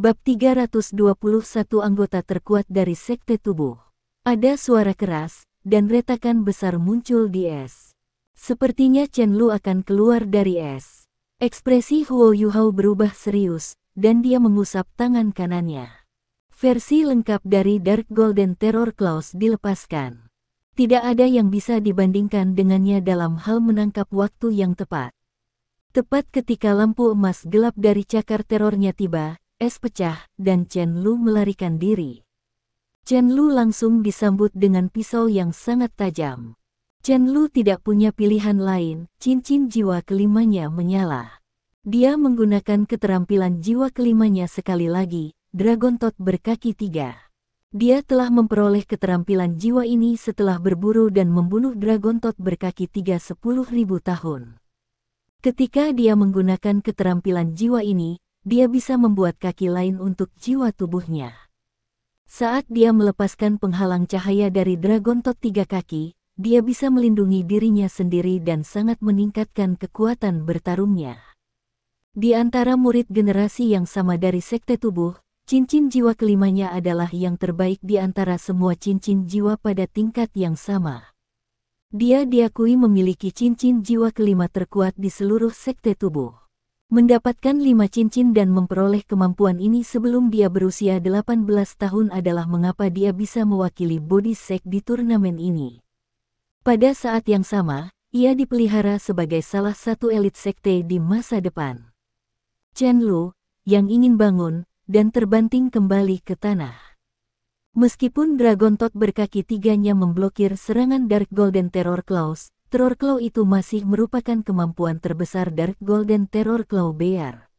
Bab 321 Anggota terkuat dari Sekte Tubuh. Ada suara keras, dan retakan besar muncul di es. Sepertinya Chen Lu akan keluar dari es. Ekspresi Huo Yuhao berubah serius, dan dia mengusap tangan kanannya. Versi lengkap dari Dark Golden Terror Claws dilepaskan. Tidak ada yang bisa dibandingkan dengannya dalam hal menangkap waktu yang tepat. Tepat ketika lampu emas gelap dari cakar terornya tiba, es pecah, dan Chen Lu melarikan diri. Chen Lu langsung disambut dengan pisau yang sangat tajam. Chen Lu tidak punya pilihan lain, cincin jiwa kelimanya menyala. Dia menggunakan keterampilan jiwa kelimanya sekali lagi, Dragon Tooth berkaki 3. Dia telah memperoleh keterampilan jiwa ini setelah berburu dan membunuh Dragon Tooth berkaki 3 10.000 tahun. Ketika dia menggunakan keterampilan jiwa ini, dia bisa membuat kaki lain untuk jiwa tubuhnya. Saat dia melepaskan penghalang cahaya dari Dragon Tooth 3 kaki, dia bisa melindungi dirinya sendiri dan sangat meningkatkan kekuatan bertarungnya. Di antara murid generasi yang sama dari Sekte Tubuh, cincin jiwa kelimanya adalah yang terbaik di antara semua cincin jiwa pada tingkat yang sama. Dia diakui memiliki cincin jiwa kelima terkuat di seluruh Sekte Tubuh. Mendapatkan 5 cincin dan memperoleh kemampuan ini sebelum dia berusia 18 tahun adalah mengapa dia bisa mewakili Body Sek di turnamen ini. Pada saat yang sama, ia dipelihara sebagai salah satu elit sekte di masa depan. Chen Lu, yang ingin bangun, dan terbanting kembali ke tanah. Meskipun Dragon Tooth berkaki 3-nya memblokir serangan Dark Golden Terror Claws, Terror Claw itu masih merupakan kemampuan terbesar Dark Golden Terror Claw Bear.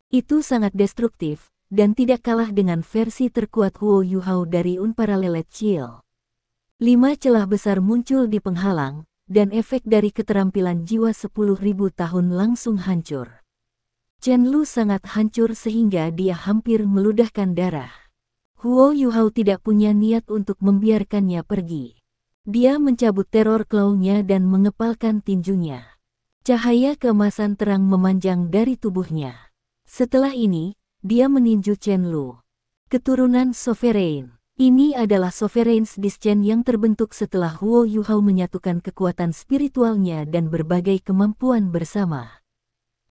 Itu sangat destruktif, dan tidak kalah dengan versi terkuat Huo Yuhao dari Unparalleled Chill. 5 celah besar muncul di penghalang, dan efek dari keterampilan jiwa 10.000 tahun langsung hancur. Chen Lu sangat hancur sehingga dia hampir meludahkan darah. Huo Yuhao tidak punya niat untuk membiarkannya pergi. Dia mencabut teror claw-nya dan mengepalkan tinjunya. Cahaya keemasan terang memanjang dari tubuhnya. Setelah ini, dia meninju Chen Lu. Keturunan Sovereign. Ini adalah Sovereign Discen yang terbentuk setelah Huo Yuhao menyatukan kekuatan spiritualnya dan berbagai kemampuan bersama.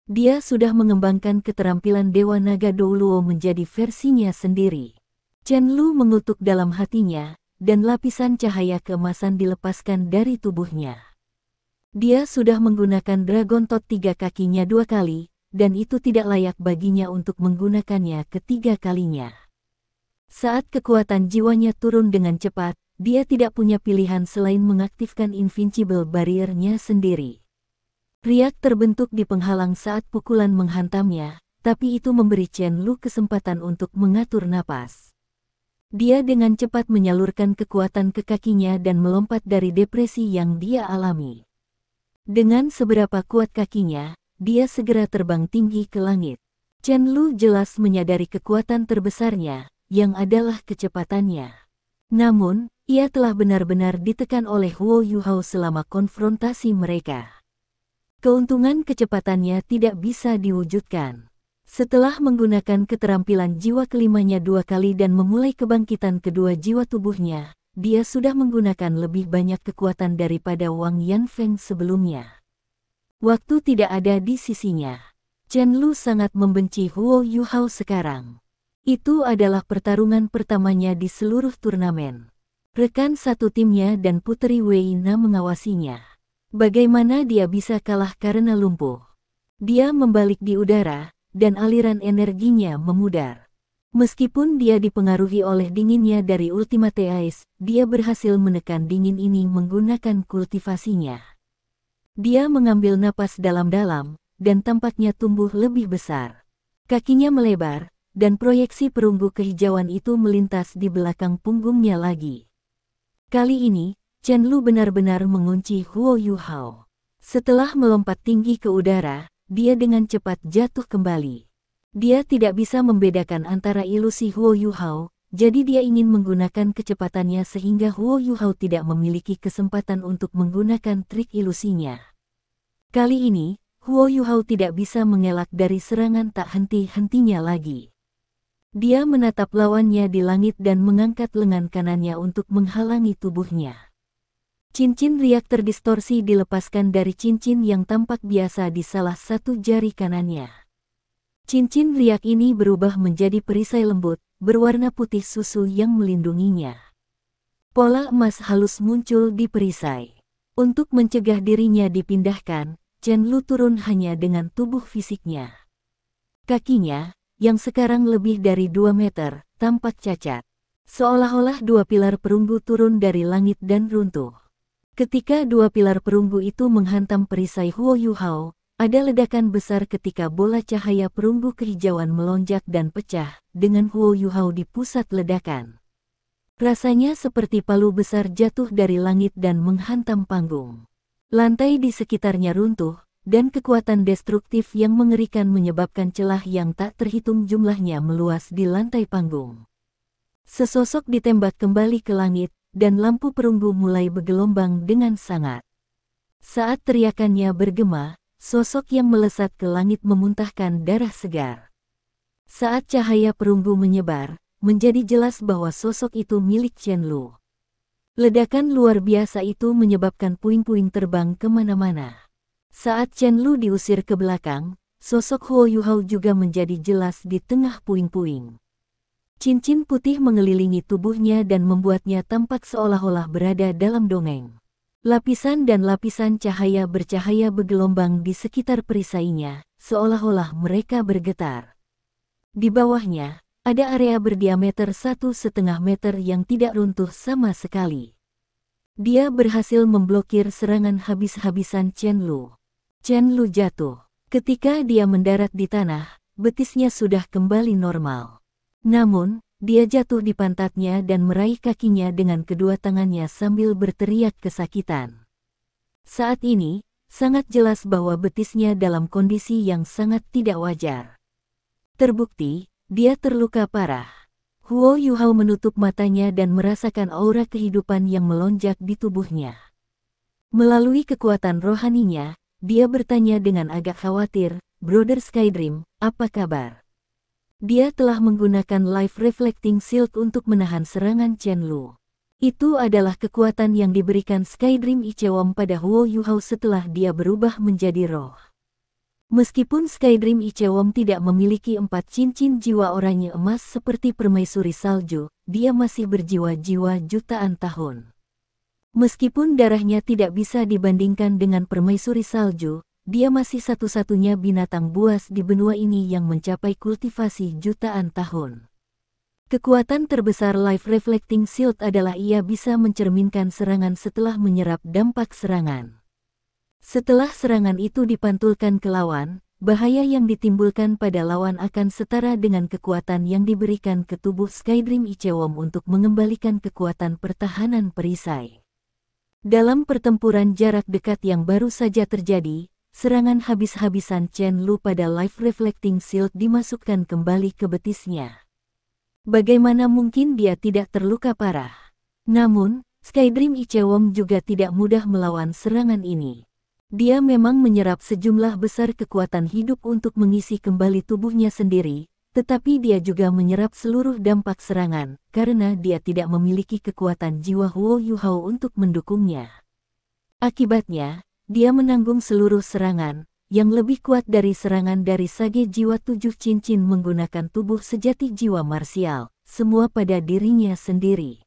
Dia sudah mengembangkan keterampilan Dewa Naga Douluo menjadi versinya sendiri. Chen Lu mengutuk dalam hatinya, dan lapisan cahaya keemasan dilepaskan dari tubuhnya. Dia sudah menggunakan Dragon Tooth 3 kakinya 2 kali, dan itu tidak layak baginya untuk menggunakannya ketiga kalinya. Saat kekuatan jiwanya turun dengan cepat, dia tidak punya pilihan selain mengaktifkan Invincible Barrier-nya sendiri. Riak terbentuk di penghalang saat pukulan menghantamnya, tapi itu memberi Chen Lu kesempatan untuk mengatur napas. Dia dengan cepat menyalurkan kekuatan ke kakinya dan melompat dari depresi yang dia alami. Dengan seberapa kuat kakinya, dia segera terbang tinggi ke langit. Chen Lu jelas menyadari kekuatan terbesarnya, yang adalah kecepatannya. Namun, ia telah benar-benar ditekan oleh Huo Yuhao selama konfrontasi mereka. Keuntungan kecepatannya tidak bisa diwujudkan. Setelah menggunakan keterampilan jiwa kelimanya 2 kali dan memulai kebangkitan kedua jiwa tubuhnya, dia sudah menggunakan lebih banyak kekuatan daripada Wang Yanfeng sebelumnya. Waktu tidak ada di sisinya. Chen Lu sangat membenci Huo Yuhao sekarang. Itu adalah pertarungan pertamanya di seluruh turnamen. Rekan satu timnya dan Puteri Wei Na mengawasinya. Bagaimana dia bisa kalah karena lumpuh? Dia membalik di udara, dan aliran energinya memudar. Meskipun dia dipengaruhi oleh dinginnya dari Ultimate Ice, dia berhasil menekan dingin ini menggunakan kultivasinya. Dia mengambil napas dalam-dalam, dan tampaknya tumbuh lebih besar. Kakinya melebar, dan proyeksi perunggu kehijauan itu melintas di belakang punggungnya lagi. Kali ini, Chen Lu benar-benar mengunci Huo Yuhao. Setelah melompat tinggi ke udara, dia dengan cepat jatuh kembali. Dia tidak bisa membedakan antara ilusi Huo Yuhao, jadi dia ingin menggunakan kecepatannya sehingga Huo Yuhao tidak memiliki kesempatan untuk menggunakan trik ilusinya. Kali ini, Huo Yuhao tidak bisa mengelak dari serangan tak henti-hentinya lagi. Dia menatap lawannya di langit dan mengangkat lengan kanannya untuk menghalangi tubuhnya. Cincin riak terdistorsi dilepaskan dari cincin yang tampak biasa di salah satu jari kanannya. Cincin riak ini berubah menjadi perisai lembut, berwarna putih susu yang melindunginya. Pola emas halus muncul di perisai. Untuk mencegah dirinya dipindahkan, Chen Lu turun hanya dengan tubuh fisiknya. Kakinya, yang sekarang lebih dari 2 meter, tampak cacat. Seolah-olah dua pilar perunggu turun dari langit dan runtuh. Ketika dua pilar perunggu itu menghantam perisai Huo Yuhao, ada ledakan besar ketika bola cahaya perunggu kehijauan melonjak dan pecah, dengan Huo Yuhao di pusat ledakan. Rasanya seperti palu besar jatuh dari langit dan menghantam panggung. Lantai di sekitarnya runtuh, dan kekuatan destruktif yang mengerikan menyebabkan celah yang tak terhitung jumlahnya meluas di lantai panggung. Sesosok ditembak kembali ke langit, dan lampu perunggu mulai bergelombang dengan sangat. Saat teriakannya bergema, sosok yang melesat ke langit memuntahkan darah segar. Saat cahaya perunggu menyebar, menjadi jelas bahwa sosok itu milik Chen Lu. Ledakan luar biasa itu menyebabkan puing-puing terbang kemana-mana. Saat Chen Lu diusir ke belakang, sosok Huo Yuhao juga menjadi jelas di tengah puing-puing. Cincin putih mengelilingi tubuhnya dan membuatnya tampak seolah-olah berada dalam dongeng. Lapisan dan lapisan cahaya bercahaya bergelombang di sekitar perisainya, seolah-olah mereka bergetar. Di bawahnya, ada area berdiameter 1,5 meter yang tidak runtuh sama sekali. Dia berhasil memblokir serangan habis-habisan Chen Lu. Chen Lu jatuh. Ketika dia mendarat di tanah, betisnya sudah kembali normal. Namun, dia jatuh di pantatnya dan meraih kakinya dengan kedua tangannya sambil berteriak kesakitan. Saat ini, sangat jelas bahwa betisnya dalam kondisi yang sangat tidak wajar. Terbukti, dia terluka parah. Huo Yuhao menutup matanya dan merasakan aura kehidupan yang melonjak di tubuhnya. Melalui kekuatan rohaninya, dia bertanya dengan agak khawatir, "Brother Skydream, apa kabar?" Dia telah menggunakan Life Reflecting Shield untuk menahan serangan Chen Lu. Itu adalah kekuatan yang diberikan Skydream Ichewon pada Huo Yuhao setelah dia berubah menjadi roh. Meskipun Skydream Ichewon tidak memiliki 4 cincin jiwa oranye emas seperti permaisuri salju, dia masih berjiwa-jiwa jutaan tahun. Meskipun darahnya tidak bisa dibandingkan dengan permaisuri salju, dia masih satu-satunya binatang buas di benua ini yang mencapai kultivasi jutaan tahun. Kekuatan terbesar Life Reflecting Shield adalah ia bisa mencerminkan serangan setelah menyerap dampak serangan. Setelah serangan itu dipantulkan ke lawan, bahaya yang ditimbulkan pada lawan akan setara dengan kekuatan yang diberikan ke tubuh Skydream Ichewon untuk mengembalikan kekuatan pertahanan perisai. Dalam pertempuran jarak dekat yang baru saja terjadi, serangan habis-habisan Chen Lu pada Life Reflecting Shield dimasukkan kembali ke betisnya. Bagaimana mungkin dia tidak terluka parah? Namun, Skydream Ichewon juga tidak mudah melawan serangan ini. Dia memang menyerap sejumlah besar kekuatan hidup untuk mengisi kembali tubuhnya sendiri, tetapi dia juga menyerap seluruh dampak serangan, karena dia tidak memiliki kekuatan jiwa Huo Yuhao untuk mendukungnya. Akibatnya, dia menanggung seluruh serangan, yang lebih kuat dari serangan dari sage jiwa 7 cincin menggunakan tubuh sejati jiwa marsial, semua pada dirinya sendiri.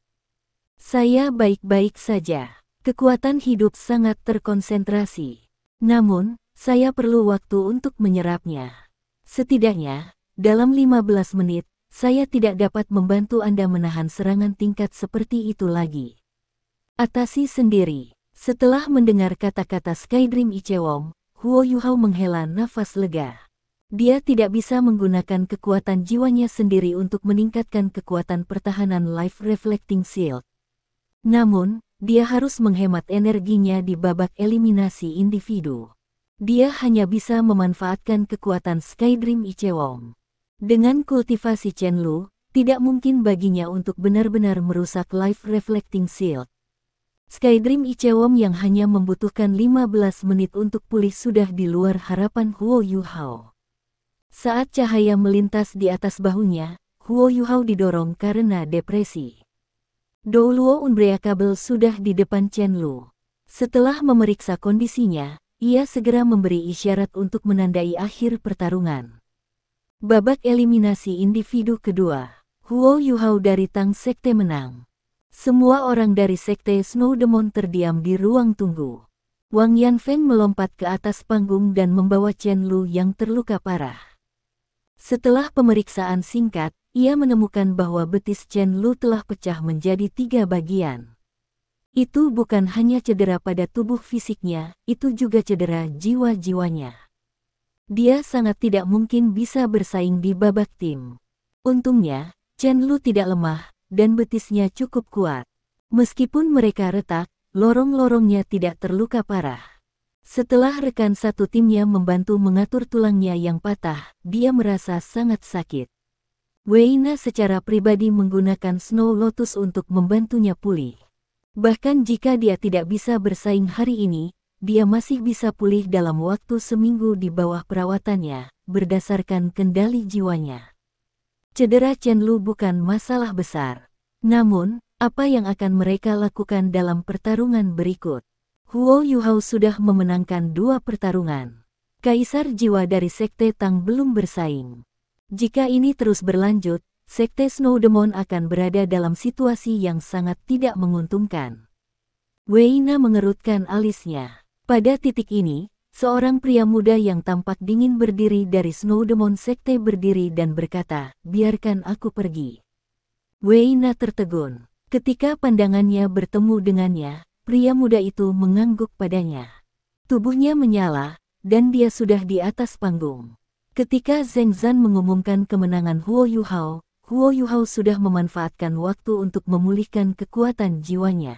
Saya baik-baik saja. Kekuatan hidup sangat terkonsentrasi. Namun, saya perlu waktu untuk menyerapnya. Setidaknya, dalam 15 menit, saya tidak dapat membantu Anda menahan serangan tingkat seperti itu lagi. Atasi sendiri. Setelah mendengar kata-kata Skydream Ichewon, Huo Yuhao menghela nafas lega. Dia tidak bisa menggunakan kekuatan jiwanya sendiri untuk meningkatkan kekuatan pertahanan Life Reflecting Shield. Namun, dia harus menghemat energinya di babak eliminasi individu. Dia hanya bisa memanfaatkan kekuatan Skydream Ichewon. Dengan kultivasi Chen Lu, tidak mungkin baginya untuk benar-benar merusak Life Reflecting Shield. Skydream Ichewon yang hanya membutuhkan 15 menit untuk pulih sudah di luar harapan Huo Yuhao. Saat cahaya melintas di atas bahunya, Huo Yuhao didorong karena depresi. Douluo Unbreakable sudah di depan Chen Lu. Setelah memeriksa kondisinya, ia segera memberi isyarat untuk menandai akhir pertarungan. Babak eliminasi individu kedua. Huo Yuhao dari Tang Sekte menang. Semua orang dari Sekte Snow Demon terdiam di ruang tunggu. Wang Yanfeng melompat ke atas panggung dan membawa Chen Lu yang terluka parah. Setelah pemeriksaan singkat, ia menemukan bahwa betis Chen Lu telah pecah menjadi 3 bagian. Itu bukan hanya cedera pada tubuh fisiknya, itu juga cedera jiwa-jiwanya. Dia sangat tidak mungkin bisa bersaing di babak tim. Untungnya, Chen Lu tidak lemah, dan betisnya cukup kuat. Meskipun mereka retak, lorong-lorongnya tidak terluka parah. Setelah rekan satu timnya membantu mengatur tulangnya yang patah, dia merasa sangat sakit. Wei Na secara pribadi menggunakan Snow Lotus untuk membantunya pulih. Bahkan jika dia tidak bisa bersaing hari ini, dia masih bisa pulih dalam waktu seminggu di bawah perawatannya, berdasarkan kendali jiwanya. Cedera Chen Lu bukan masalah besar. Namun, apa yang akan mereka lakukan dalam pertarungan berikut? Huo Yuhao sudah memenangkan 2 pertarungan. Kaisar jiwa dari Sekte Tang belum bersaing. Jika ini terus berlanjut, Sekte Snow Demon akan berada dalam situasi yang sangat tidak menguntungkan. Wei Na mengerutkan alisnya. Pada titik ini, seorang pria muda yang tampak dingin berdiri dari Snow Demon Sekte berdiri dan berkata, "Biarkan aku pergi." Wei Na tertegun. Ketika pandangannya bertemu dengannya, pria muda itu mengangguk padanya. Tubuhnya menyala, dan dia sudah di atas panggung. Ketika Zheng Zan mengumumkan kemenangan Huo Yuhao, Huo Yuhao sudah memanfaatkan waktu untuk memulihkan kekuatan jiwanya.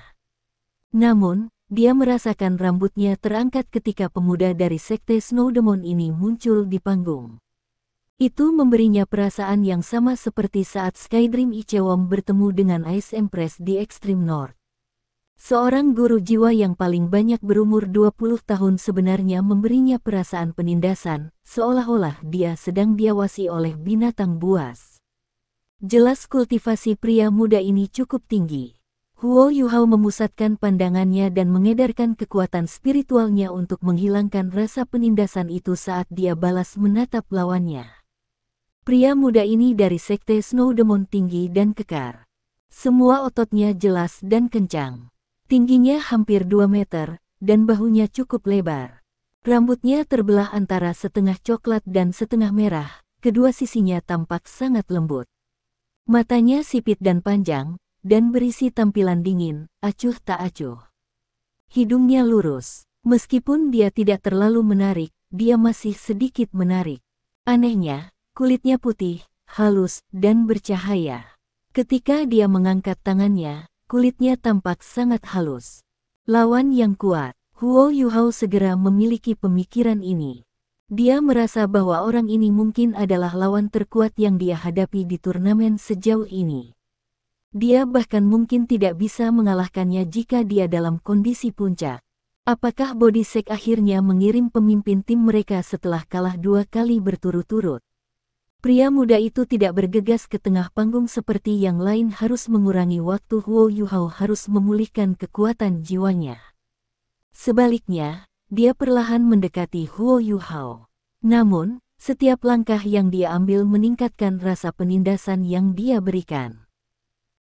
Namun, dia merasakan rambutnya terangkat ketika pemuda dari Sekte Snow Demon ini muncul di panggung. Itu memberinya perasaan yang sama seperti saat Skydream Ichewon bertemu dengan Ice Empress di Extreme North. Seorang guru jiwa yang paling banyak berumur 20 tahun sebenarnya memberinya perasaan penindasan, seolah-olah dia sedang diawasi oleh binatang buas. Jelas kultivasi pria muda ini cukup tinggi. Huo Yuhao memusatkan pandangannya dan mengedarkan kekuatan spiritualnya untuk menghilangkan rasa penindasan itu saat dia balas menatap lawannya. Pria muda ini dari Sekte Snow Demon tinggi dan kekar. Semua ototnya jelas dan kencang. Tingginya hampir 2 meter, dan bahunya cukup lebar. Rambutnya terbelah antara setengah coklat dan setengah merah, kedua sisinya tampak sangat lembut. Matanya sipit dan panjang, dan berisi tampilan dingin, acuh tak acuh. Hidungnya lurus. Meskipun dia tidak terlalu menarik, dia masih sedikit menarik. Anehnya, kulitnya putih, halus, dan bercahaya. Ketika dia mengangkat tangannya, kulitnya tampak sangat halus. Lawan yang kuat. Huo Yuhao segera memiliki pemikiran ini. Dia merasa bahwa orang ini mungkin adalah lawan terkuat yang dia hadapi di turnamen sejauh ini. Dia bahkan mungkin tidak bisa mengalahkannya jika dia dalam kondisi puncak. Apakah Body Sek akhirnya mengirim pemimpin tim mereka setelah kalah 2 kali berturut-turut? Pria muda itu tidak bergegas ke tengah panggung seperti yang lain harus mengurangi waktu. Huo Yuhao harus memulihkan kekuatan jiwanya. Sebaliknya, dia perlahan mendekati Huo Yuhao. Namun, setiap langkah yang dia ambil meningkatkan rasa penindasan yang dia berikan.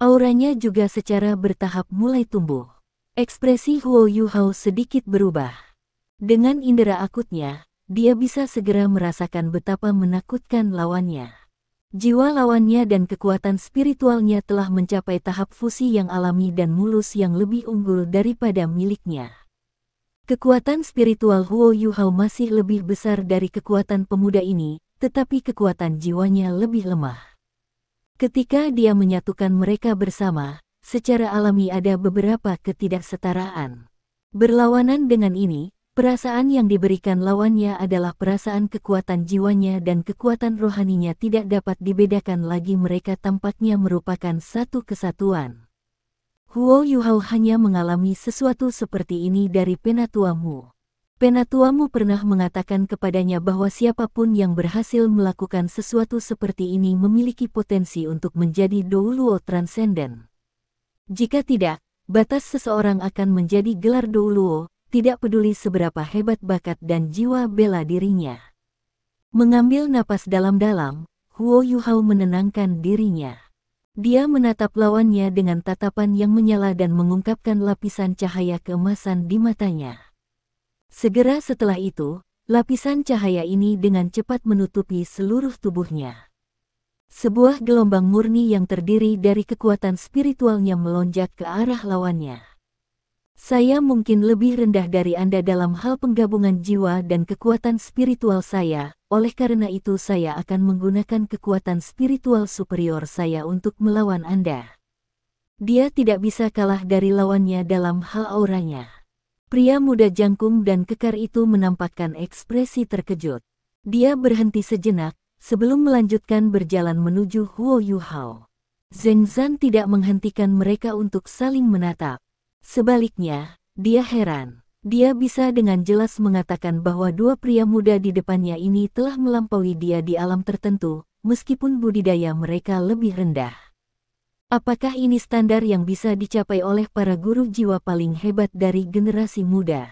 Auranya juga secara bertahap mulai tumbuh. Ekspresi Huo Yuhao sedikit berubah. Dengan indera akutnya, dia bisa segera merasakan betapa menakutkan lawannya. Jiwa lawannya dan kekuatan spiritualnya telah mencapai tahap fusi yang alami dan mulus yang lebih unggul daripada miliknya. Kekuatan spiritual Huo Yuhao masih lebih besar dari kekuatan pemuda ini, tetapi kekuatan jiwanya lebih lemah. Ketika dia menyatukan mereka bersama, secara alami ada beberapa ketidaksetaraan. Berlawanan dengan ini, perasaan yang diberikan lawannya adalah perasaan kekuatan jiwanya dan kekuatan rohaninya tidak dapat dibedakan lagi. Mereka tampaknya merupakan satu kesatuan. Huo Yuhao hanya mengalami sesuatu seperti ini dari Penatua Mu. Penatuamu pernah mengatakan kepadanya bahwa siapapun yang berhasil melakukan sesuatu seperti ini memiliki potensi untuk menjadi Douluo transenden. Jika tidak, batas seseorang akan menjadi gelar Douluo, tidak peduli seberapa hebat bakat dan jiwa bela dirinya. Mengambil napas dalam-dalam, Huo Yuhao menenangkan dirinya. Dia menatap lawannya dengan tatapan yang menyala dan mengungkapkan lapisan cahaya keemasan di matanya. Segera setelah itu, lapisan cahaya ini dengan cepat menutupi seluruh tubuhnya. Sebuah gelombang murni yang terdiri dari kekuatan spiritualnya melonjak ke arah lawannya. Saya mungkin lebih rendah dari Anda dalam hal penggabungan jiwa dan kekuatan spiritual saya, oleh karena itu saya akan menggunakan kekuatan spiritual superior saya untuk melawan Anda. Dia tidak bisa kalah dari lawannya dalam hal auranya. Pria muda jangkung dan kekar itu menampakkan ekspresi terkejut. Dia berhenti sejenak, sebelum melanjutkan berjalan menuju Huo Yuhao. Zheng Zan tidak menghentikan mereka untuk saling menatap. Sebaliknya, dia heran. Dia bisa dengan jelas mengatakan bahwa dua pria muda di depannya ini telah melampaui dia di alam tertentu, meskipun budidaya mereka lebih rendah. Apakah ini standar yang bisa dicapai oleh para guru jiwa paling hebat dari generasi muda?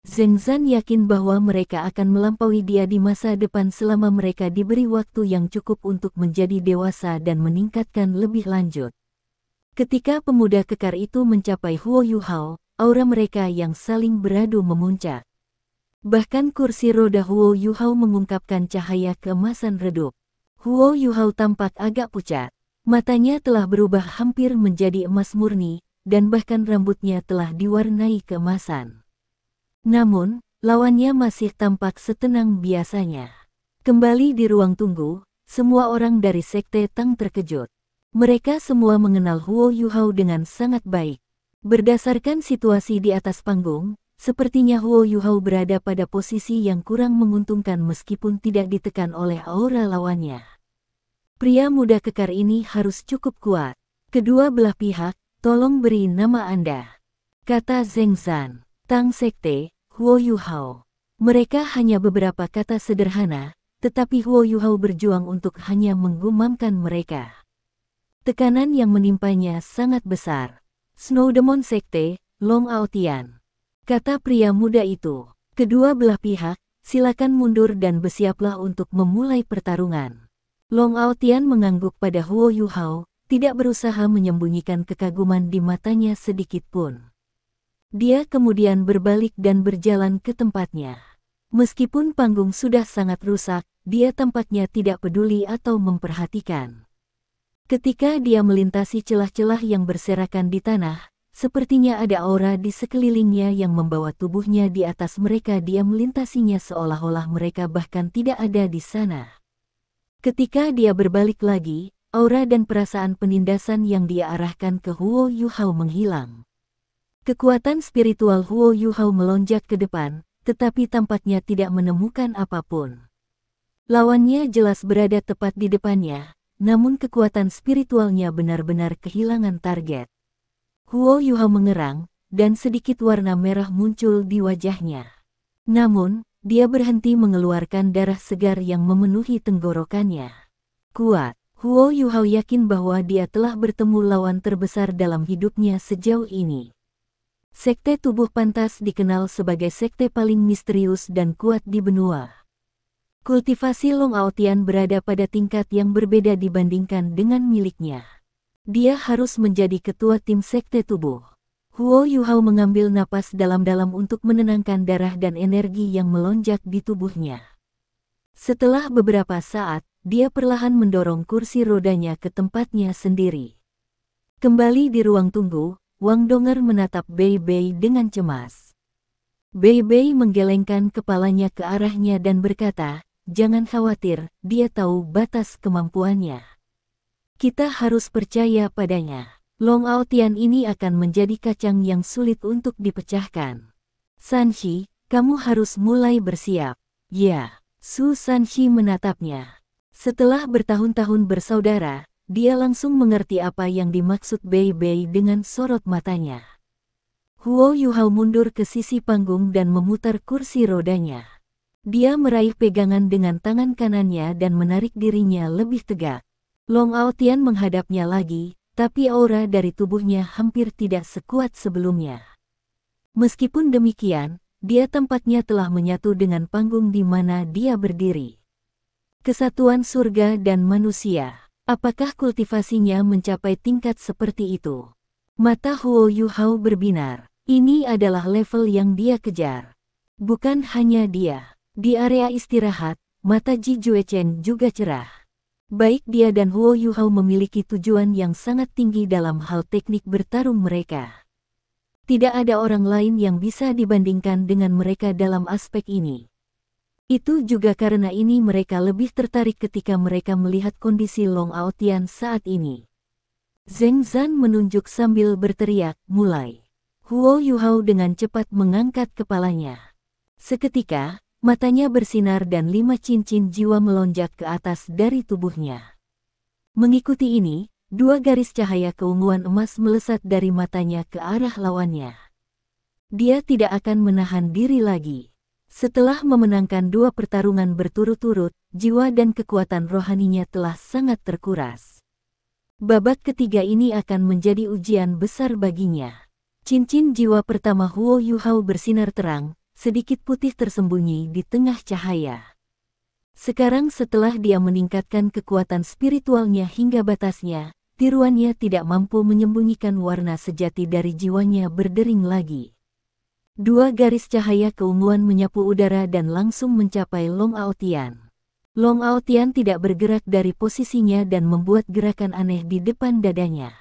Zheng Zan yakin bahwa mereka akan melampaui dia di masa depan selama mereka diberi waktu yang cukup untuk menjadi dewasa dan meningkatkan lebih lanjut. Ketika pemuda kekar itu mencapai Huo Yuhao, aura mereka yang saling beradu memuncak. Bahkan kursi roda Huo Yuhao mengungkapkan cahaya keemasan redup. Huo Yuhao tampak agak pucat. Matanya telah berubah hampir menjadi emas murni, dan bahkan rambutnya telah diwarnai keemasan. Namun, lawannya masih tampak setenang biasanya. Kembali di ruang tunggu, semua orang dari Sekte Tang terkejut. Mereka semua mengenal Huo Yuhao dengan sangat baik. Berdasarkan situasi di atas panggung, sepertinya Huo Yuhao berada pada posisi yang kurang menguntungkan meskipun tidak ditekan oleh aura lawannya. Pria muda kekar ini harus cukup kuat. Kedua belah pihak, tolong beri nama Anda, kata Zheng Zan. Tang Sekte, Huo Yuhao. Mereka hanya beberapa kata sederhana, tetapi Huo Yuhao berjuang untuk hanya menggumamkan mereka. Tekanan yang menimpanya sangat besar. Snow Demon Sekte, Long Aotian, kata pria muda itu. Kedua belah pihak, silakan mundur dan bersiaplah untuk memulai pertarungan. Long Aotian mengangguk pada Huo Yuhao, tidak berusaha menyembunyikan kekaguman di matanya sedikit pun. Dia kemudian berbalik dan berjalan ke tempatnya. Meskipun panggung sudah sangat rusak, dia tampaknya tidak peduli atau memperhatikan. Ketika dia melintasi celah-celah yang berserakan di tanah, sepertinya ada aura di sekelilingnya yang membawa tubuhnya di atas mereka. Dia melintasinya seolah-olah mereka bahkan tidak ada di sana. Ketika dia berbalik lagi, aura dan perasaan penindasan yang dia arahkan ke Huo Yuhao menghilang. Kekuatan spiritual Huo Yuhao melonjak ke depan, tetapi tampaknya tidak menemukan apapun. Lawannya jelas berada tepat di depannya, namun kekuatan spiritualnya benar-benar kehilangan target. Huo Yuhao mengerang, dan sedikit warna merah muncul di wajahnya. Namun, dia berhenti mengeluarkan darah segar yang memenuhi tenggorokannya. Kuat, Huo Yuhao yakin bahwa dia telah bertemu lawan terbesar dalam hidupnya sejauh ini. Sekte Tubuh Pantas dikenal sebagai sekte paling misterius dan kuat di benua. Kultivasi Long Aotian berada pada tingkat yang berbeda dibandingkan dengan miliknya. Dia harus menjadi ketua tim Sekte Tubuh. Huo Yuhao mengambil napas dalam-dalam untuk menenangkan darah dan energi yang melonjak di tubuhnya. Setelah beberapa saat, dia perlahan mendorong kursi rodanya ke tempatnya sendiri. Kembali di ruang tunggu, Wang Donger menatap Bei Bei dengan cemas. Bei Bei menggelengkan kepalanya ke arahnya dan berkata, "Jangan khawatir, dia tahu batas kemampuannya. Kita harus percaya padanya. Long Aotian ini akan menjadi kacang yang sulit untuk dipecahkan. Sanxi, kamu harus mulai bersiap." "Ya." Su Sanxi menatapnya. Setelah bertahun-tahun bersaudara, dia langsung mengerti apa yang dimaksud Bei Bei dengan sorot matanya. Huo Yuhao mundur ke sisi panggung dan memutar kursi rodanya. Dia meraih pegangan dengan tangan kanannya dan menarik dirinya lebih tegak. Long Aotian menghadapnya lagi, tapi aura dari tubuhnya hampir tidak sekuat sebelumnya. Meskipun demikian, dia tampaknya telah menyatu dengan panggung di mana dia berdiri. Kesatuan surga dan manusia. Apakah kultivasinya mencapai tingkat seperti itu? Mata Huo Yuhao berbinar. Ini adalah level yang dia kejar. Bukan hanya dia. Di area istirahat, mata Ji Juechen juga cerah. Baik dia dan Huo Yuhao memiliki tujuan yang sangat tinggi dalam hal teknik bertarung mereka. Tidak ada orang lain yang bisa dibandingkan dengan mereka dalam aspek ini. Itu juga karena ini mereka lebih tertarik ketika mereka melihat kondisi Long Aotian saat ini. Zheng Zan menunjuk sambil berteriak, mulai. Huo Yuhao dengan cepat mengangkat kepalanya. Seketika, matanya bersinar dan 5 cincin jiwa melonjak ke atas dari tubuhnya. Mengikuti ini, 2 garis cahaya keunguan emas melesat dari matanya ke arah lawannya. Dia tidak akan menahan diri lagi. Setelah memenangkan 2 pertarungan berturut-turut, jiwa dan kekuatan rohaninya telah sangat terkuras. Babak ketiga ini akan menjadi ujian besar baginya. Cincin jiwa pertama Huo Yuhao bersinar terang, sedikit putih tersembunyi di tengah cahaya. Sekarang setelah dia meningkatkan kekuatan spiritualnya hingga batasnya, tiruannya tidak mampu menyembunyikan warna sejati dari jiwanya berdering lagi. 2 garis cahaya keunguan menyapu udara dan langsung mencapai Long Aotian. Long Aotian tidak bergerak dari posisinya dan membuat gerakan aneh di depan dadanya.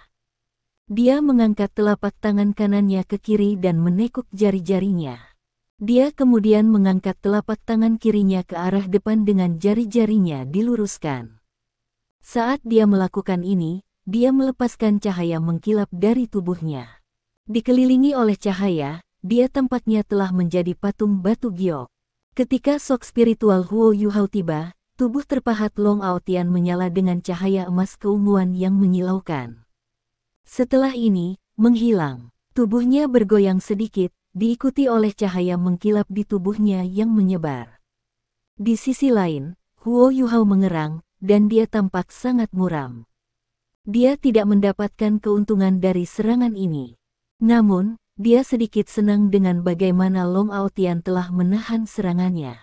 Dia mengangkat telapak tangan kanannya ke kiri dan menekuk jari-jarinya. Dia kemudian mengangkat telapak tangan kirinya ke arah depan dengan jari-jarinya diluruskan. Saat dia melakukan ini, dia melepaskan cahaya mengkilap dari tubuhnya. Dikelilingi oleh cahaya, dia tampaknya telah menjadi patung batu giok. Ketika sok spiritual Huo Yuhao tiba, tubuh terpahat Long Aotian menyala dengan cahaya emas keunguan yang menyilaukan. Setelah ini, menghilang. Tubuhnya bergoyang sedikit, diikuti oleh cahaya mengkilap di tubuhnya yang menyebar. Di sisi lain, Huo Yuhao mengerang, dan dia tampak sangat muram. Dia tidak mendapatkan keuntungan dari serangan ini. Namun, dia sedikit senang dengan bagaimana Long Aotian telah menahan serangannya.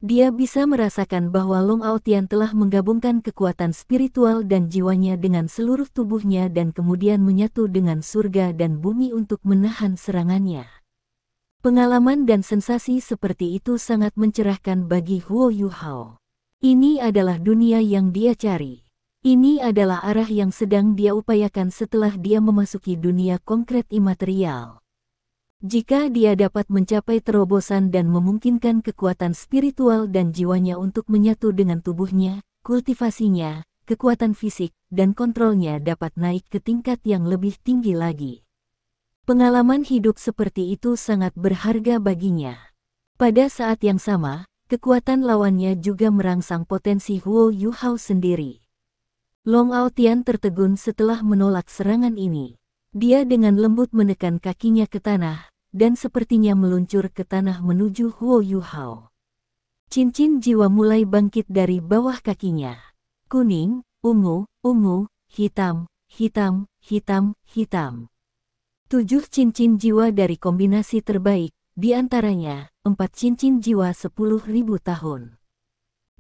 Dia bisa merasakan bahwa Long Aotian telah menggabungkan kekuatan spiritual dan jiwanya dengan seluruh tubuhnya dan kemudian menyatu dengan surga dan bumi untuk menahan serangannya. Pengalaman dan sensasi seperti itu sangat mencerahkan bagi Huo Yuhao. Ini adalah dunia yang dia cari. Ini adalah arah yang sedang dia upayakan setelah dia memasuki dunia konkret imaterial. Jika dia dapat mencapai terobosan dan memungkinkan kekuatan spiritual dan jiwanya untuk menyatu dengan tubuhnya, kultivasinya, kekuatan fisik, dan kontrolnya dapat naik ke tingkat yang lebih tinggi lagi. Pengalaman hidup seperti itu sangat berharga baginya. Pada saat yang sama, kekuatan lawannya juga merangsang potensi Huo Yuhao sendiri. Long Aotian tertegun setelah menolak serangan ini. Dia dengan lembut menekan kakinya ke tanah, dan sepertinya meluncur ke tanah menuju Huo Yuhao. Cincin jiwa mulai bangkit dari bawah kakinya. Kuning, ungu, ungu, hitam, hitam, hitam, hitam. 7 cincin jiwa dari kombinasi terbaik, di antaranya 4 cincin jiwa 10.000 tahun.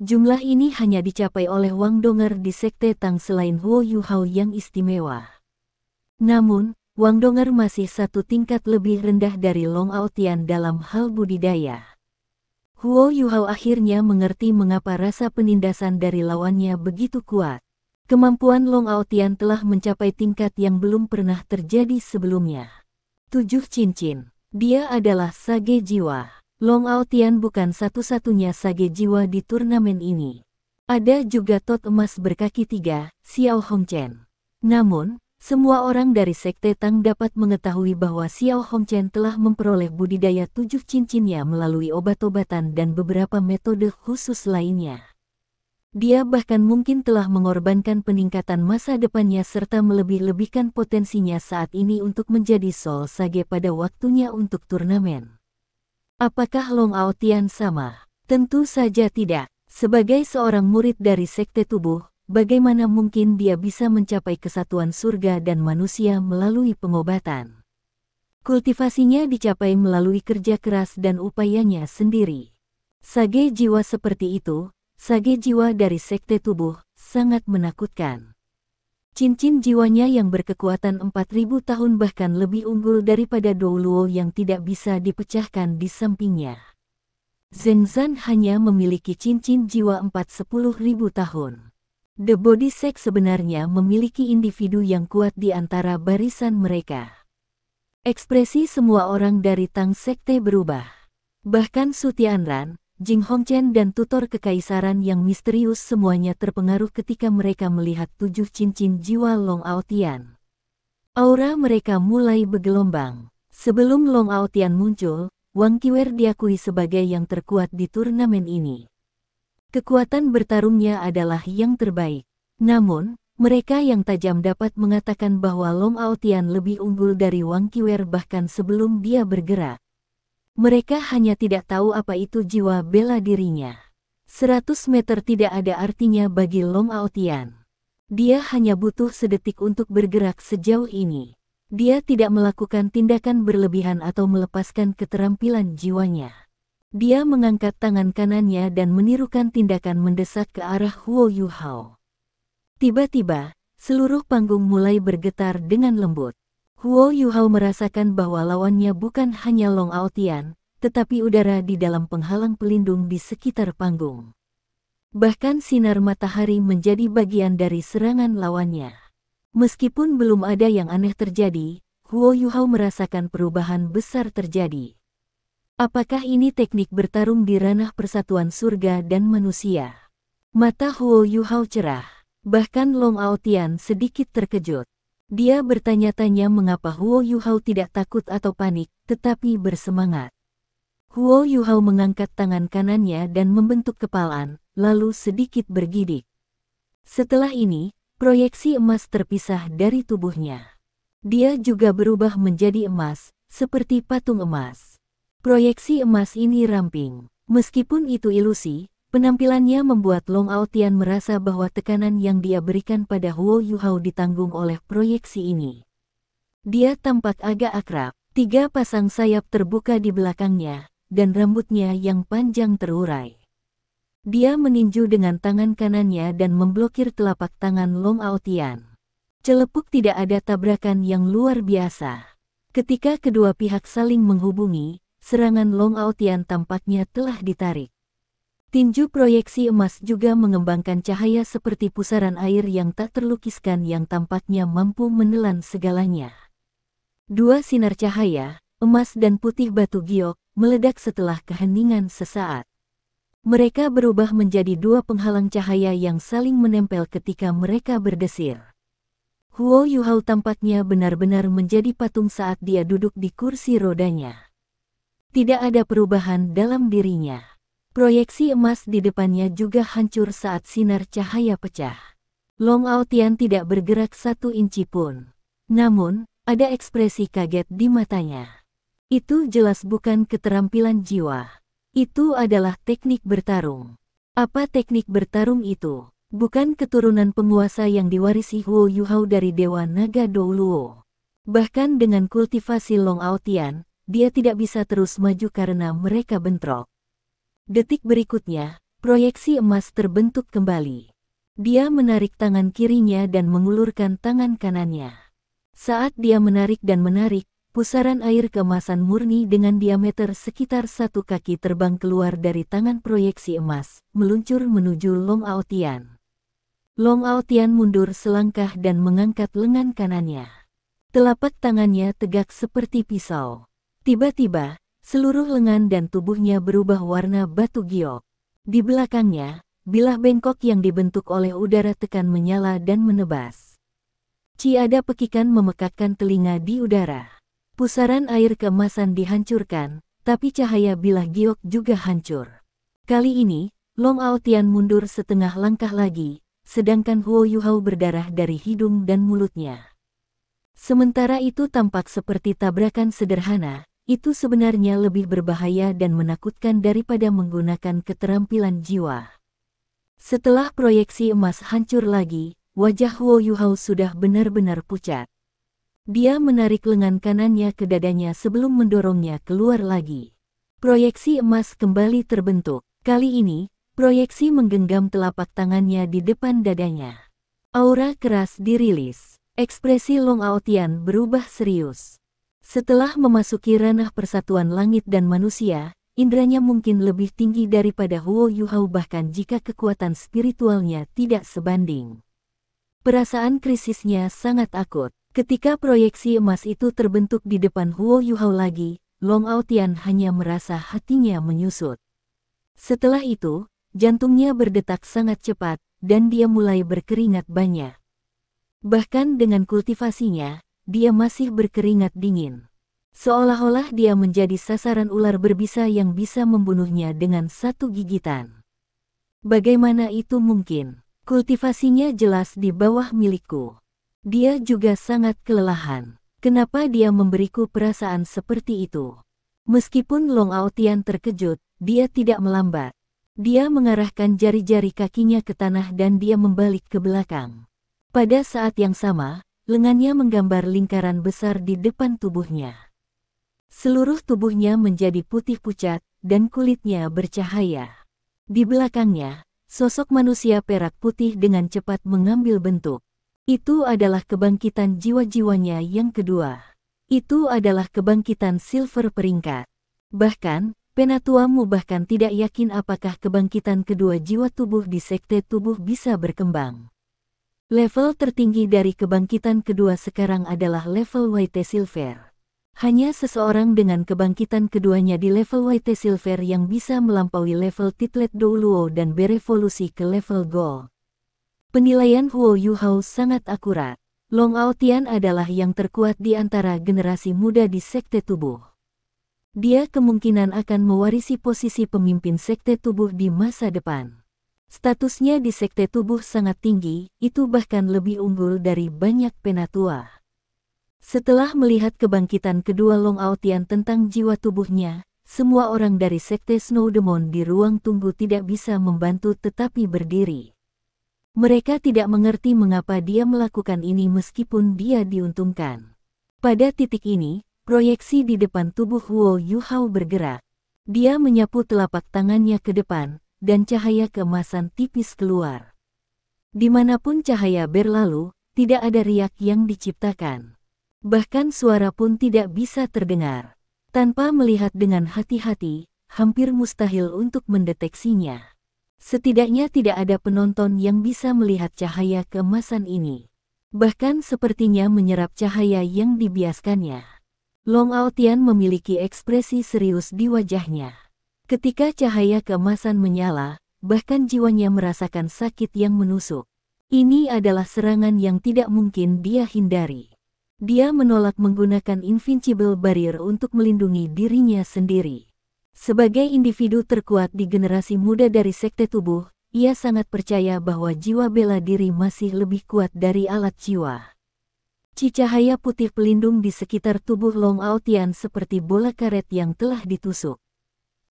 Jumlah ini hanya dicapai oleh Wang Donger di Sekte Tang selain Huo Yuhao yang istimewa. Namun, Wang Donger masih satu tingkat lebih rendah dari Long Aotian dalam hal budidaya. Huo Yuhao akhirnya mengerti mengapa rasa penindasan dari lawannya begitu kuat. Kemampuan Long Aotian telah mencapai tingkat yang belum pernah terjadi sebelumnya. 7 cincin. Dia adalah sage jiwa. Long Aotian bukan satu-satunya sage jiwa di turnamen ini. Ada juga tot emas berkaki 3, Xiao Hongchen. Namun, semua orang dari Sekte Tang dapat mengetahui bahwa Xiao Hongchen telah memperoleh budidaya 7 cincinnya melalui obat-obatan dan beberapa metode khusus lainnya. Dia bahkan mungkin telah mengorbankan peningkatan masa depannya serta melebih-lebihkan potensinya saat ini untuk menjadi Soul Sage pada waktunya untuk turnamen. Apakah Long Aotian sama? Tentu saja tidak. Sebagai seorang murid dari Sekte Tubuh, bagaimana mungkin dia bisa mencapai kesatuan surga dan manusia melalui pengobatan? Kultivasinya dicapai melalui kerja keras dan upayanya sendiri. Sage jiwa seperti itu, sage jiwa dari Sekte Tubuh, sangat menakutkan. Cincin jiwanya yang berkekuatan 4000 tahun bahkan lebih unggul daripada Douluo yang tidak bisa dipecahkan di sampingnya. Zheng Zan hanya memiliki cincin jiwa 40.000 tahun. The Body Sect sebenarnya memiliki individu yang kuat di antara barisan mereka. Ekspresi semua orang dari Tang Sekte berubah. Bahkan Su Tianran, Jing Hongchen dan tutor kekaisaran yang misterius semuanya terpengaruh ketika mereka melihat 7 cincin jiwa Long Aotian. Aura mereka mulai bergelombang. Sebelum Long Aotian muncul, Wang Qiwer diakui sebagai yang terkuat di turnamen ini. Kekuatan bertarungnya adalah yang terbaik. Namun, mereka yang tajam dapat mengatakan bahwa Long Aotian lebih unggul dari Wang Qiwer bahkan sebelum dia bergerak. Mereka hanya tidak tahu apa itu jiwa bela dirinya. 100 meter tidak ada artinya bagi Long Aotian. Dia hanya butuh sedetik untuk bergerak sejauh ini. Dia tidak melakukan tindakan berlebihan atau melepaskan keterampilan jiwanya. Dia mengangkat tangan kanannya dan menirukan tindakan mendesak ke arah Huo Yuhao. Tiba-tiba, seluruh panggung mulai bergetar dengan lembut. Huo Yuhao merasakan bahwa lawannya bukan hanya Long Aotian, tetapi udara di dalam penghalang pelindung di sekitar panggung. Bahkan sinar matahari menjadi bagian dari serangan lawannya. Meskipun belum ada yang aneh terjadi, Huo Yuhao merasakan perubahan besar terjadi. Apakah ini teknik bertarung di ranah persatuan surga dan manusia? Mata Huo Yuhao cerah. Bahkan Long Aotian sedikit terkejut. Dia bertanya-tanya mengapa Huo Yuhao tidak takut atau panik, tetapi bersemangat. Huo Yuhao mengangkat tangan kanannya dan membentuk kepalan, lalu sedikit bergidik. Setelah ini, proyeksi emas terpisah dari tubuhnya. Dia juga berubah menjadi emas, seperti patung emas. Proyeksi emas ini ramping. Meskipun itu ilusi, penampilannya membuat Long Aotian merasa bahwa tekanan yang dia berikan pada Huo Yuhao ditanggung oleh proyeksi ini. Dia tampak agak akrab. 3 pasang sayap terbuka di belakangnya, dan rambutnya yang panjang terurai. Dia meninju dengan tangan kanannya dan memblokir telapak tangan Long Aotian. Celepuk tidak ada tabrakan yang luar biasa. Ketika kedua pihak saling menghubungi, serangan Long Aotian tampaknya telah ditarik. Tinju proyeksi emas juga mengembangkan cahaya seperti pusaran air yang tak terlukiskan yang tampaknya mampu menelan segalanya. 2 sinar cahaya, emas dan putih batu giok, meledak setelah keheningan sesaat. Mereka berubah menjadi 2 penghalang cahaya yang saling menempel ketika mereka berdesir. Huo Yuhao tampaknya benar-benar menjadi patung saat dia duduk di kursi rodanya. Tidak ada perubahan dalam dirinya. Proyeksi emas di depannya juga hancur saat sinar cahaya pecah. Long Aotian tidak bergerak 1 inci pun. Namun, ada ekspresi kaget di matanya. Itu jelas bukan keterampilan jiwa. Itu adalah teknik bertarung. Apa teknik bertarung itu? Bukan keturunan penguasa yang diwarisi Huo Yuhao dari Dewa Naga Douluo. Bahkan dengan kultivasi Long Aotian, dia tidak bisa terus maju karena mereka bentrok. Detik berikutnya, proyeksi emas terbentuk kembali. Dia menarik tangan kirinya dan mengulurkan tangan kanannya. Saat dia menarik dan menarik, pusaran air keemasan murni dengan diameter sekitar 1 kaki terbang keluar dari tangan proyeksi emas, meluncur menuju Long Aotian. Long Aotian mundur selangkah dan mengangkat lengan kanannya. Telapak tangannya tegak seperti pisau. Tiba-tiba, seluruh lengan dan tubuhnya berubah warna batu giok. Di belakangnya, bilah bengkok yang dibentuk oleh udara tekan menyala dan menebas. Ciada pekikan memekakkan telinga di udara. Pusaran air keemasan dihancurkan, tapi cahaya bilah giok juga hancur. Kali ini, Long Aotian mundur setengah langkah lagi, sedangkan Huo Yuhao berdarah dari hidung dan mulutnya. Sementara itu tampak seperti tabrakan sederhana, itu sebenarnya lebih berbahaya dan menakutkan daripada menggunakan keterampilan jiwa. Setelah proyeksi emas hancur lagi, wajah Huo Yuhao sudah benar-benar pucat. Dia menarik lengan kanannya ke dadanya sebelum mendorongnya keluar lagi. Proyeksi emas kembali terbentuk. Kali ini, proyeksi menggenggam telapak tangannya di depan dadanya. Aura keras dirilis. Ekspresi Long Aotian berubah serius. Setelah memasuki ranah persatuan langit dan manusia, indranya mungkin lebih tinggi daripada Huo Yuhao bahkan jika kekuatan spiritualnya tidak sebanding. Perasaan krisisnya sangat akut. Ketika proyeksi emas itu terbentuk di depan Huo Yuhao lagi, Long Aotian hanya merasa hatinya menyusut. Setelah itu, jantungnya berdetak sangat cepat, dan dia mulai berkeringat banyak. Bahkan dengan kultivasinya, dia masih berkeringat dingin. Seolah-olah dia menjadi sasaran ular berbisa yang bisa membunuhnya dengan satu gigitan. Bagaimana itu mungkin? Kultivasinya jelas di bawah milikku. Dia juga sangat kelelahan. Kenapa dia memberiku perasaan seperti itu? Meskipun Long Aotian terkejut, dia tidak melambat. Dia mengarahkan jari-jari kakinya ke tanah dan dia membalik ke belakang. Pada saat yang sama, lengannya menggambar lingkaran besar di depan tubuhnya. Seluruh tubuhnya menjadi putih pucat, dan kulitnya bercahaya. Di belakangnya, sosok manusia perak putih dengan cepat mengambil bentuk. Itu adalah kebangkitan jiwa-jiwanya yang kedua. Itu adalah kebangkitan silver peringkat. Bahkan, penatuamu bahkan tidak yakin apakah kebangkitan kedua jiwa tubuh di sekte tubuh bisa berkembang. Level tertinggi dari kebangkitan kedua sekarang adalah level White Silver. Hanya seseorang dengan kebangkitan keduanya di level White Silver yang bisa melampaui level Titlet Douluo dan berevolusi ke level Gold. Penilaian Huo Yuhao sangat akurat. Long Aotian adalah yang terkuat di antara generasi muda di sekte tubuh. Dia kemungkinan akan mewarisi posisi pemimpin sekte tubuh di masa depan. Statusnya di sekte tubuh sangat tinggi, itu bahkan lebih unggul dari banyak penatua. Setelah melihat kebangkitan kedua Long Aotian tentang jiwa tubuhnya, semua orang dari sekte Snow Demon di ruang tunggu tidak bisa membantu tetapi berdiri. Mereka tidak mengerti mengapa dia melakukan ini meskipun dia diuntungkan. Pada titik ini, proyeksi di depan tubuh Huo Yuhao bergerak. Dia menyapu telapak tangannya ke depan, dan cahaya keemasan tipis keluar. Dimanapun cahaya berlalu, tidak ada riak yang diciptakan. Bahkan suara pun tidak bisa terdengar. Tanpa melihat dengan hati-hati, hampir mustahil untuk mendeteksinya. Setidaknya tidak ada penonton yang bisa melihat cahaya keemasan ini. Bahkan sepertinya menyerap cahaya yang dibiaskannya. Long Aotian memiliki ekspresi serius di wajahnya. Ketika cahaya keemasan menyala, bahkan jiwanya merasakan sakit yang menusuk. Ini adalah serangan yang tidak mungkin dia hindari. Dia menolak menggunakan Invincible Barrier untuk melindungi dirinya sendiri. Sebagai individu terkuat di generasi muda dari sekte tubuh, ia sangat percaya bahwa jiwa bela diri masih lebih kuat dari alat jiwa. Cahaya putih pelindung di sekitar tubuh Long Aotian seperti bola karet yang telah ditusuk.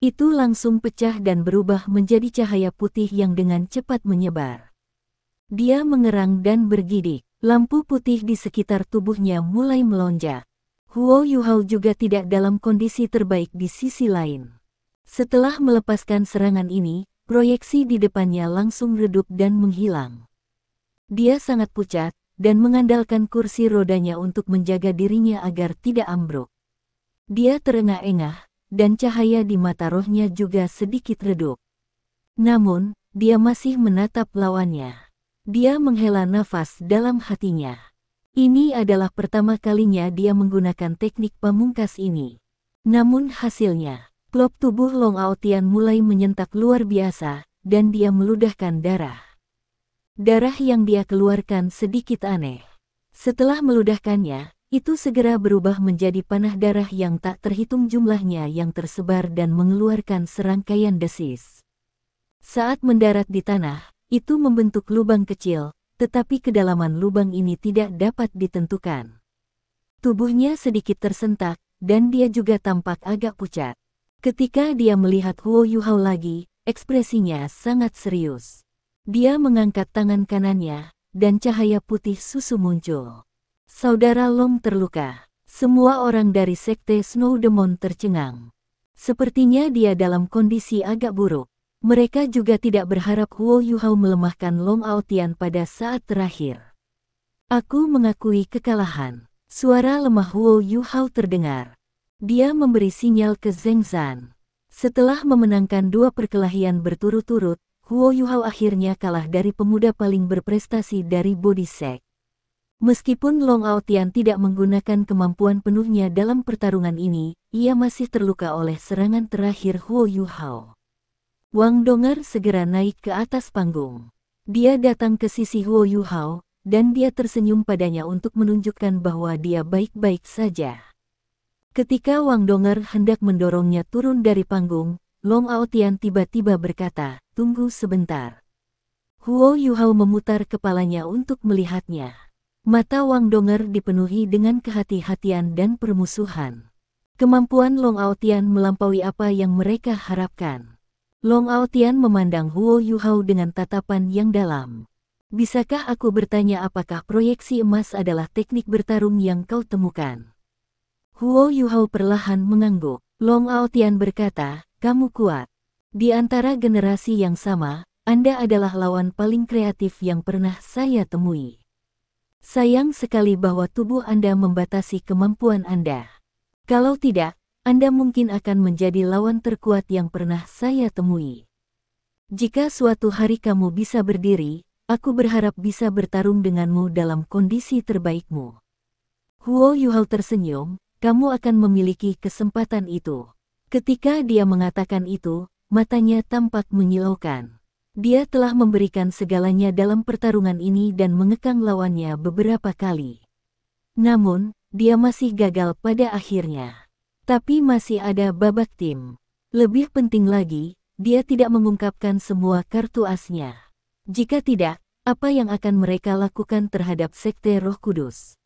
Itu langsung pecah dan berubah menjadi cahaya putih yang dengan cepat menyebar. Dia mengerang dan bergidik. Lampu putih di sekitar tubuhnya mulai melonjak. Huo Yuhao juga tidak dalam kondisi terbaik di sisi lain. Setelah melepaskan serangan ini, proyeksi di depannya langsung redup dan menghilang. Dia sangat pucat, dan mengandalkan kursi rodanya untuk menjaga dirinya agar tidak ambruk. Dia terengah-engah, dan cahaya di mata rohnya juga sedikit redup. Namun, dia masih menatap lawannya. Dia menghela nafas dalam hatinya. Ini adalah pertama kalinya dia menggunakan teknik pamungkas ini. Namun hasilnya, klop tubuh Long Aotian mulai menyentak luar biasa, dan dia meludahkan darah. Darah yang dia keluarkan sedikit aneh. Setelah meludahkannya, itu segera berubah menjadi panah darah yang tak terhitung jumlahnya yang tersebar dan mengeluarkan serangkaian desis. Saat mendarat di tanah, itu membentuk lubang kecil, tetapi kedalaman lubang ini tidak dapat ditentukan. Tubuhnya sedikit tersentak, dan dia juga tampak agak pucat. Ketika dia melihat Huo Yuhao lagi, ekspresinya sangat serius. Dia mengangkat tangan kanannya, dan cahaya putih susu muncul. Saudara Long terluka. Semua orang dari Sekte Snow Demon tercengang. Sepertinya dia dalam kondisi agak buruk. Mereka juga tidak berharap Huo Yuhao melemahkan Long Aotian pada saat terakhir. Aku mengakui kekalahan. Suara lemah Huo Yuhao terdengar. Dia memberi sinyal ke Zheng Zan. Setelah memenangkan 2 perkelahian berturut-turut, Huo Yuhao akhirnya kalah dari pemuda paling berprestasi dari Body Sect. Meskipun Long Aotian tidak menggunakan kemampuan penuhnya dalam pertarungan ini, ia masih terluka oleh serangan terakhir Huo Yuhao. Wang Donger segera naik ke atas panggung. Dia datang ke sisi Huo Yuhao, dan dia tersenyum padanya untuk menunjukkan bahwa dia baik-baik saja. Ketika Wang Donger hendak mendorongnya turun dari panggung, Long Aotian tiba-tiba berkata, "Tunggu sebentar." Huo Yuhao memutar kepalanya untuk melihatnya. Mata Wang Donger dipenuhi dengan kehati-hatian dan permusuhan. Kemampuan Long Aotian melampaui apa yang mereka harapkan. Long Aotian memandang Huo Yuhao dengan tatapan yang dalam. "Bisakah aku bertanya apakah proyeksi emas adalah teknik bertarung yang kau temukan?" Huo Yuhao perlahan mengangguk. Long Aotian berkata, "Kamu kuat. Di antara generasi yang sama, Anda adalah lawan paling kreatif yang pernah saya temui. Sayang sekali bahwa tubuh Anda membatasi kemampuan Anda. Kalau tidak, Anda mungkin akan menjadi lawan terkuat yang pernah saya temui. Jika suatu hari kamu bisa berdiri, aku berharap bisa bertarung denganmu dalam kondisi terbaikmu." Huo Yuhao tersenyum, "Kamu akan memiliki kesempatan itu." Ketika dia mengatakan itu, matanya tampak menyilaukan. Dia telah memberikan segalanya dalam pertarungan ini dan mengekang lawannya beberapa kali. Namun, dia masih gagal pada akhirnya. Tapi masih ada babak tim. Lebih penting lagi, dia tidak mengungkapkan semua kartu asnya. Jika tidak, apa yang akan mereka lakukan terhadap Sekte Roh Kudus?